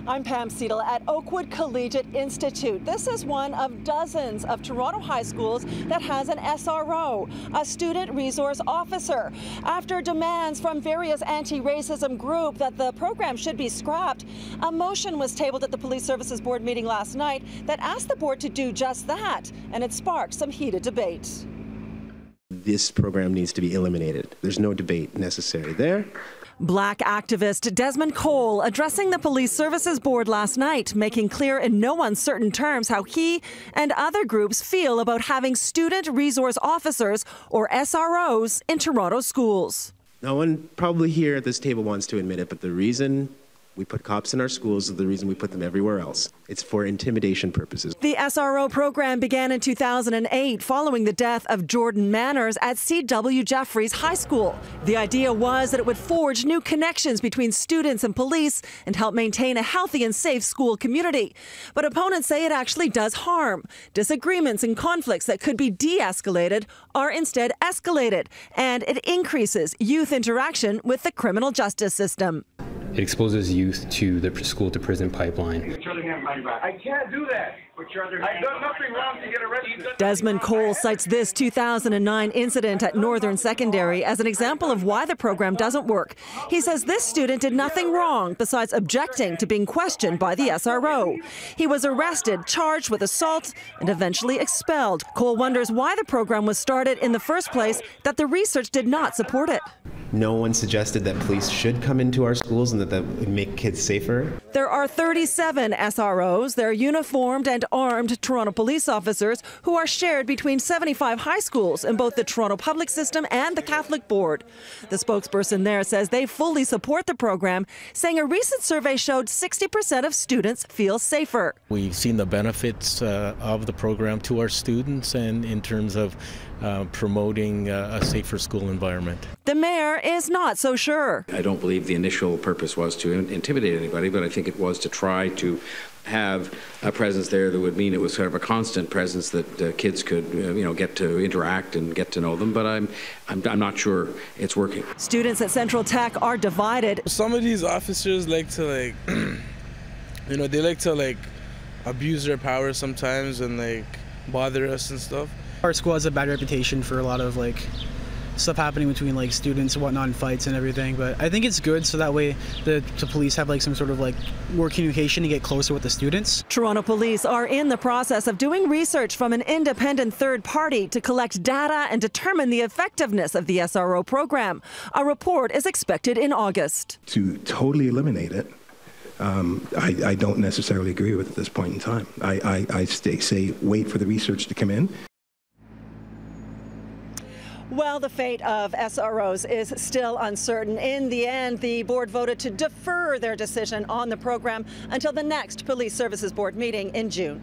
I'm Pam Seidel at Oakwood Collegiate Institute. This is one of dozens of Toronto high schools that has an SRO, a student resource officer. After demands from various anti-racism groups that the program should be scrapped, a motion was tabled at the Police Services Board meeting last night that asked the board to do just that, and it sparked some heated debate. This program needs to be eliminated. There's no debate necessary there. Black activist Desmond Cole addressing the Police Services Board last night, making clear in no uncertain terms how he and other groups feel about having student resource officers, or SROs, in Toronto schools. No one probably here at this table wants to admit it, but the reason we put cops in our schools is the reason we put them everywhere else. It's for intimidation purposes. The SRO program began in 2008 following the death of Jordan Manners at C.W. Jeffries High School. The idea was that it would forge new connections between students and police and help maintain a healthy and safe school community. But opponents say it actually does harm. Disagreements and conflicts that could be de-escalated are instead escalated, and it increases youth interaction with the criminal justice system. It exposes youth to the school-to-prison pipeline. I can't do that. I've done nothing wrong to get arrested. Desmond Cole cites this 2009 incident at Northern Secondary as an example of why the program doesn't work. He says this student did nothing wrong besides objecting to being questioned by the SRO. He was arrested, charged with assault, and eventually expelled. Cole wonders why the program was started in the first place, that the research did not support it. No one suggested that police should come into our schools and that would make kids safer. There are 37 SROs. They're uniformed and armed Toronto police officers who are shared between 75 high schools in both the Toronto public system and the Catholic Board. The spokesperson there says they fully support the program, saying a recent survey showed 60% of students feel safer. We've seen the benefits of the program to our students and in terms of promoting a safer school environment. The mayor is not so sure. I don't believe the initial purpose was to intimidate anybody, but I think it was to try to have a presence there that would mean it was sort of a constant presence that kids could, get to interact and get to know them. But I'm not sure it's working. Students at Central Tech are divided. Some of these officers like to they like to abuse their power sometimes and bother us and stuff. Our school has a bad reputation for a lot of stuff happening between students and whatnot, and fights and everything. But I think it's good so that way the police have some sort of more communication to get closer with the students. Toronto police are in the process of doing research from an independent third party to collect data and determine the effectiveness of the SRO program. A report is expected in August. To totally eliminate it, I don't necessarily agree with at this point in time. I say wait for the research to come in. Well, the fate of SROs is still uncertain. In the end, the board voted to defer their decision on the program until the next Police Services Board meeting in June.